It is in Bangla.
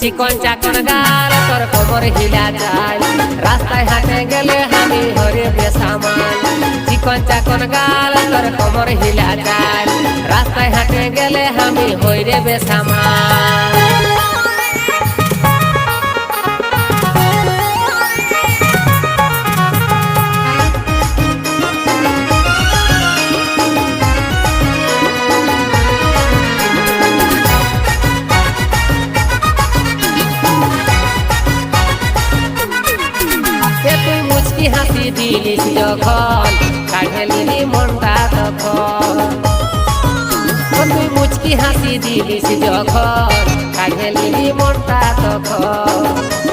চিকন চাকন গাল তোর কোমর হিলা চাল রাস্তায় হাঁটে গেলে আমি হরে বেসামাল চিকন চাকন গাল তোর কোমর হিলা চাল রাস্তায় হাঁটে গেলে আমি হইরে বেসামাল হাসি দিলিস যখন কাঢ়েলি মনটা তখন তুই মুচকি হাসি দিলিস যখন কাঢ়েলি মনটা তখন